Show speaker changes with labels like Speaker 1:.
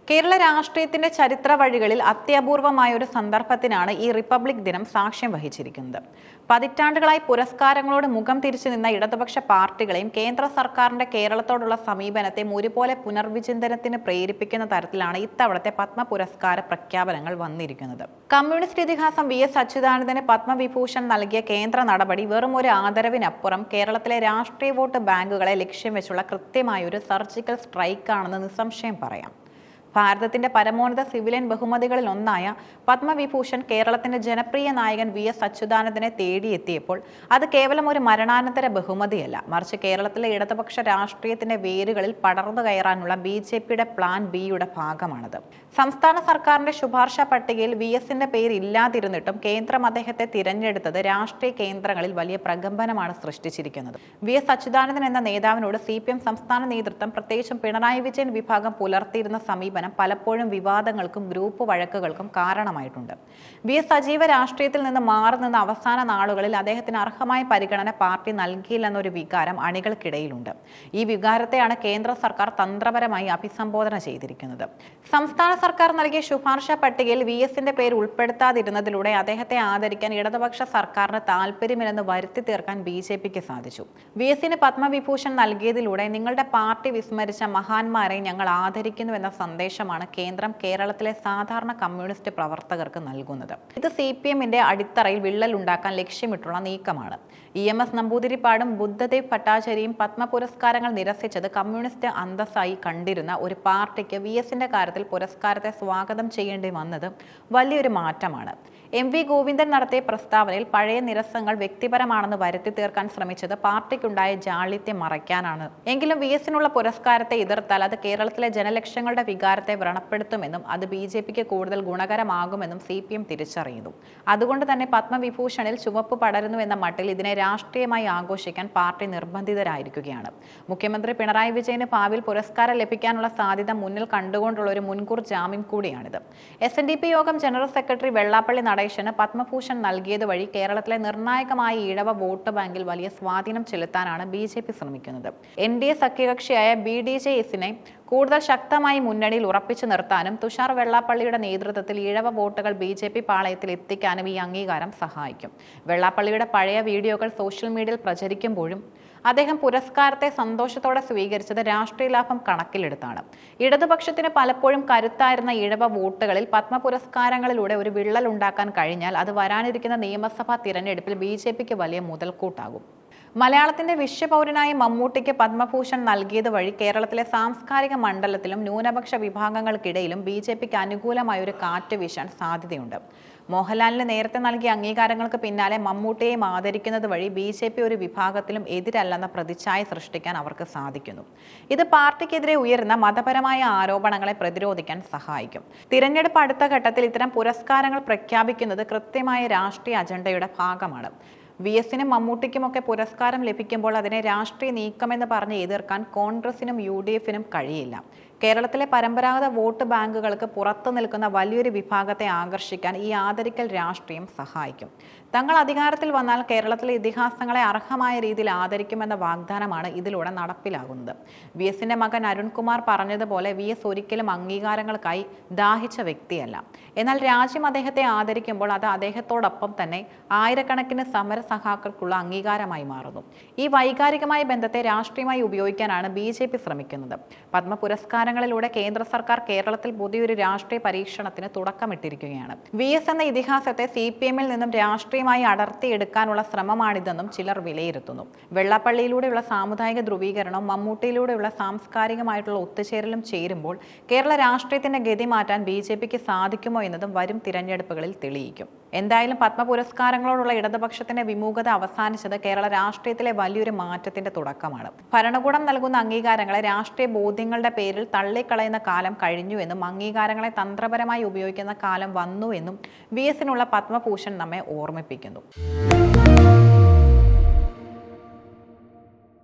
Speaker 1: കേരള രാഷ്ട്രീയത്തിന്റെ ചരിത്ര വഴികളിൽ അത്യപൂർവമായ ഒരു സന്ദർഭത്തിനാണ് ഈ റിപ്പബ്ലിക് ദിനം സാക്ഷ്യം വഹിച്ചിരിക്കുന്നത്. പതിറ്റാണ്ടുകളായി പുരസ്കാരങ്ങളോട് മുഖം തിരിച്ചു നിന്ന ഇടതുപക്ഷ പാർട്ടികളെയും കേന്ദ്ര സർക്കാരിന്റെ കേരളത്തോടുള്ള സമീപനത്തെയും ഒരുപോലെ പുനർവിചിന്തനത്തിന് പ്രേരിപ്പിക്കുന്ന തരത്തിലാണ് ഇത്തവണത്തെ പത്മ പുരസ്കാര പ്രഖ്യാപനങ്ങൾ വന്നിരിക്കുന്നത്. കമ്മ്യൂണിസ്റ്റ് ഇതിഹാസം VS അച്യുതാനന്ദന് പത്മവിഭൂഷൺ നൽകിയ കേന്ദ്ര നടപടി വെറും ഒരു ആദരവിനപ്പുറം കേരളത്തിലെ രാഷ്ട്രീയ വോട്ട് ബാങ്കുകളെ ലക്ഷ്യം വെച്ചുള്ള കൃത്യമായ ഒരു സർജിക്കൽ സ്ട്രൈക്കാണെന്ന് നിസ്സംശയം പറയാം. ഭാരതത്തിന്റെ പരമോന്നത സിവിലിയൻ ബഹുമതികളിൽ ഒന്നായ പത്മവിഭൂഷൺ കേരളത്തിന്റെ ജനപ്രിയ നായകൻ VS അച്യുതാനന്ദനെ തേടിയെത്തിയപ്പോൾ അത് കേവലം ഒരു മരണാനന്തര ബഹുമതിയല്ല, മറിച്ച് കേരളത്തിലെ ഇടതുപക്ഷ രാഷ്ട്രീയത്തിന്റെ വേരുകളിൽ പടർന്നു കയറാനുള്ള BJPയുടെ പ്ലാൻ ബിയുടെ ഭാഗമാണത്. സംസ്ഥാന സർക്കാരിന്റെ ശുപാർശ പട്ടികയിൽ VSന്റെ പേര് ഇല്ലാതിരുന്നിട്ടും കേന്ദ്രം അദ്ദേഹത്തെ തിരഞ്ഞെടുത്തത് രാഷ്ട്രീയ കേന്ദ്രങ്ങളിൽ വലിയ പ്രകമ്പനമാണ് സൃഷ്ടിച്ചിരിക്കുന്നത്. VS അച്യുതാനന്ദൻ എന്ന നേതാവിനോട് CPM സംസ്ഥാന നേതൃത്വം, പ്രത്യേകിച്ചും പിണറായി വിജയൻ വിഭാഗം പുലർത്തിയിരുന്ന സമീപനം പലപ്പോഴും വിവാദങ്ങൾക്കും ഗ്രൂപ്പ് വഴക്കുകൾക്കും കാരണമായിട്ടുണ്ട്. VS സജീവ രാഷ്ട്രീയത്തിൽ നിന്ന് മാറി നിന്ന അവസാന നാളുകളിൽ അദ്ദേഹത്തിന് അർഹമായ പരിഗണന പാർട്ടി നൽകിയില്ലെന്നൊരു വികാരം അണികൾക്കിടയിലുണ്ട്. ഈ വികാരത്തെയാണ് കേന്ദ്ര സർക്കാർ തന്ത്രപരമായി അഭിസംബോധന ചെയ്തിരിക്കുന്നത്. സംസ്ഥാന സർക്കാർ നൽകിയ ശുപാർശ പട്ടികയിൽ VSന്റെ പേര് ഉൾപ്പെടുത്താതിരുന്നതിലൂടെ അദ്ദേഹത്തെ ആദരിക്കാൻ ഇടതുപക്ഷ സർക്കാരിന് താല്പര്യമില്ലെന്ന് വരുത്തി തീർക്കാൻ BJPക്ക് സാധിച്ചു. VSന് പത്മവിഭൂഷൺ നൽകിയതിലൂടെ നിങ്ങളുടെ പാർട്ടി വിസ്മരിച്ച മഹാന്മാരെ ഞങ്ങൾ ആദരിക്കുന്നുവെന്ന സന്ദേശമാണ് കേന്ദ്രം കേരളത്തിലെ സാധാരണ കമ്മ്യൂണിസ്റ്റ് പ്രവർത്തകർക്ക് നൽകുന്നത്. ഇത് CPMന്റെ അടിത്തറയിൽ വിള്ളൽ ഉണ്ടാക്കാൻ ലക്ഷ്യമിട്ടുള്ള നീക്കമാണ്. EMS നമ്പൂതിരിപ്പാടും ബുദ്ധദേവ് ഭട്ടാചാര്യയും പത്മ പുരസ്കാരങ്ങൾ നിരസിച്ചത് കമ്മ്യൂണിസ്റ്റ് അന്തസ്സായി കണ്ടിരുന്ന ഒരു പാർട്ടിക്ക് VSന്റെ കാര്യത്തിൽ പുരസ്കാരത്തെ സ്വാഗതം ചെയ്യേണ്ടി വന്നത് വലിയൊരു മാറ്റമാണ്. MV ഗോവിന്ദൻ നടത്തിയ പ്രസ്താവനയിൽ പഴയ നിരസങ്ങൾ വ്യക്തിപരമാണെന്ന് വരുത്തി തീർക്കാൻ ശ്രമിച്ചത് പാർട്ടിക്കുണ്ടായ ജാള്യത്തെ മറയ്ക്കാനാണ്. എങ്കിലും VSനുള്ള പുരസ്കാരത്തെ എതിർത്താൽ അത് കേരളത്തിലെ ജനലക്ഷങ്ങളുടെ വികാരത്തെ വ്രണപ്പെടുത്തുമെന്നും അത് BJPക്ക് കൂടുതൽ ഗുണകരമാകുമെന്നും CPM തിരിച്ചറിയുന്നു. അതുകൊണ്ട് തന്നെ പത്മവിഭൂഷണിൽ ചുവപ്പ് പടരുന്നു എന്ന മട്ടിൽ ഇതിനെ രാഷ്ട്രീയമായി ആഘോഷിക്കാൻ പാർട്ടി നിർബന്ധിതരായിരിക്കുകയാണ്. മുഖ്യമന്ത്രി പിണറായി വിജയന് ഭാവിയിൽ പുരസ്കാരം ലഭിക്കാനുള്ള സാധ്യത മുന്നിൽ കണ്ടുകൊണ്ടുള്ള ഒരു മുൻകൂർ ജാമ്യം കൂടിയാണിത്. SNDP യോഗം ജനറൽ സെക്രട്ടറി വെള്ളാപ്പള്ളി നടേശന് പത്മഭൂഷൺ നൽകിയത് വഴി കേരളത്തിലെ നിർണായകമായ ഈഴവ വോട്ട് ബാങ്കിൽ വലിയ സ്വാധീനം ചെലുത്താനാണ് BJP ശ്രമിക്കുന്നത്. NDA സഖ്യകക്ഷിയായ BDJSനെ കൂടുതൽ ശക്തമായി മുന്നണിയിൽ ഉറപ്പിച്ചു നിർത്താനും തുഷാർ വെള്ളാപ്പള്ളിയുടെ നേതൃത്വത്തിൽ ഈഴവ വോട്ടുകൾ BJP പാളയത്തിൽ എത്തിക്കാനും ഈ അംഗീകാരം സഹായിക്കും. വെള്ളാപ്പള്ളിയുടെ പഴയ വീഡിയോകൾ സോഷ്യൽ മീഡിയയിൽ പ്രചരിക്കുമ്പോഴും അദ്ദേഹം പുരസ്കാരത്തെ സന്തോഷത്തോടെ സ്വീകരിച്ചത് രാഷ്ട്രീയ ലാഭം കണക്കിലെടുത്താണ്. ഇടതുപക്ഷത്തിന് പലപ്പോഴും കരുത്തായിരുന്ന ഈഴവ വോട്ടുകളിൽ പത്മ പുരസ്കാരങ്ങളിലൂടെ ഒരു വിള്ളൽ ഉണ്ടാക്കാൻ കഴിഞ്ഞാൽ അത് വരാനിരിക്കുന്ന നിയമസഭാ തിരഞ്ഞെടുപ്പിൽ BJPക്ക് വലിയ മുതൽക്കൂട്ടാകും. മലയാളത്തിന്റെ വിശ്വപൗരനായ മമ്മൂട്ടിക്ക് പത്മഭൂഷൺ നൽകിയത് വഴി കേരളത്തിലെ സാംസ്കാരിക മണ്ഡലത്തിലും ന്യൂനപക്ഷ വിഭാഗങ്ങൾക്കിടയിലും BJPക്ക് അനുകൂലമായ ഒരു കാറ്റ് വീശാൻ സാധ്യതയുണ്ട്. മോഹൻലാലിന് നേരത്തെ നൽകിയ അംഗീകാരങ്ങൾക്ക് പിന്നാലെ മമ്മൂട്ടിയെയും ആദരിക്കുന്നത് വഴി BJP ഒരു വിഭാഗത്തിലും എതിരല്ലെന്ന പ്രതിച്ഛായ സൃഷ്ടിക്കാൻ അവർക്ക് സാധിക്കുന്നു. ഇത് പാർട്ടിക്കെതിരെ ഉയരുന്ന മതപരമായ ആരോപണങ്ങളെ പ്രതിരോധിക്കാൻ സഹായിക്കും. തിരഞ്ഞെടുപ്പ് അടുത്ത ഘട്ടത്തിൽ ഇത്തരം പുരസ്കാരങ്ങൾ പ്രഖ്യാപിക്കുന്നത് കൃത്യമായ രാഷ്ട്രീയ അജണ്ടയുടെ ഭാഗമാണ്. VSനും മമ്മൂട്ടിക്കുമൊക്കെ പുരസ്കാരം ലഭിക്കുമ്പോൾ അതിനെ രാഷ്ട്രീയ നീക്കമെന്ന് പറഞ്ഞ് എതിർക്കാൻ കോൺഗ്രസിനും UDFനും കഴിയില്ല. കേരളത്തിലെ പരമ്പരാഗത വോട്ട് ബാങ്കുകൾക്ക് പുറത്തു നിൽക്കുന്ന വലിയൊരു വിഭാഗത്തെ ആകർഷിക്കാൻ ഈ ആദരിക്കൽ രാഷ്ട്രീയം സഹായിക്കും. തങ്ങൾ അധികാരത്തിൽ വന്നാൽ കേരളത്തിലെ ഇതിഹാസങ്ങളെ അർഹമായ രീതിയിൽ ആദരിക്കുമെന്ന വാഗ്ദാനമാണ് ഇതിലൂടെ നടപ്പിലാകുന്നത്. VSന്റെ മകൻ അരുൺകുമാർ പറഞ്ഞതുപോലെ VS ഒരിക്കലും അംഗീകാരങ്ങൾക്കായി ദാഹിച്ച വ്യക്തിയല്ല. എന്നാൽ രാജ്യം അദ്ദേഹത്തെ ആദരിക്കുമ്പോൾ അത് അദ്ദേഹത്തോടൊപ്പം തന്നെ ആയിരക്കണക്കിന് സമര സഖാക്കൾക്കുള്ള അംഗീകാരമായി മാറുന്നു. ഈ വൈകാരികമായ ബന്ധത്തെ രാഷ്ട്രീയമായി ഉപയോഗിക്കാനാണ് BJP ശ്രമിക്കുന്നത്. പത്മ പുരസ്കാരങ്ങളിലൂടെ കേന്ദ്ര സർക്കാർ കേരളത്തിൽ പുതിയൊരു രാഷ്ട്രീയ പരീക്ഷണത്തിന് തുടക്കമിട്ടിരിക്കുകയാണ്. VS എന്ന ഇതിഹാസത്തെ CPMൽ നിന്നും രാഷ്ട്രീയമായി അടർത്തിയെടുക്കാനുള്ള ശ്രമമാണിതെന്നും ചിലർ വിലയിരുത്തുന്നു. വെള്ളാപ്പള്ളിയിലൂടെയുള്ള സാമുദായിക ധ്രുവീകരണവും മമ്മൂട്ടിയിലൂടെയുള്ള സാംസ്കാരികമായിട്ടുള്ള ഒത്തുചേരലും ചേരുമ്പോൾ കേരള രാഷ്ട്രീയത്തിന്റെ ഗതി മാറ്റാൻ BJPക്ക് സാധിക്കുമോ എന്നതും വരും തിരഞ്ഞെടുപ്പുകളിൽ തെളിയിക്കും. എന്തായാലും പത്മ പുരസ്കാരങ്ങളോടുള്ള ഇടതുപക്ഷത്തിന്റെ വിമുഖത അവസാനിച്ചത് കേരള രാഷ്ട്രീയത്തിലെ വലിയൊരു മാറ്റത്തിന്റെ തുടക്കമാണ്. ഭരണകൂടം നൽകുന്ന അംഗീകാരങ്ങളെ രാഷ്ട്രീയ ബോധ്യങ്ങളുടെ പേരിൽ തള്ളിക്കളയുന്ന കാലം കഴിഞ്ഞുവെന്നും അംഗീകാരങ്ങളെ തന്ത്രപരമായി ഉപയോഗിക്കുന്ന കാലം വന്നുവെന്നും VSനുള്ള പത്മഭൂഷൺ നമ്മെ ഓർമ്മിപ്പിക്കുന്നു.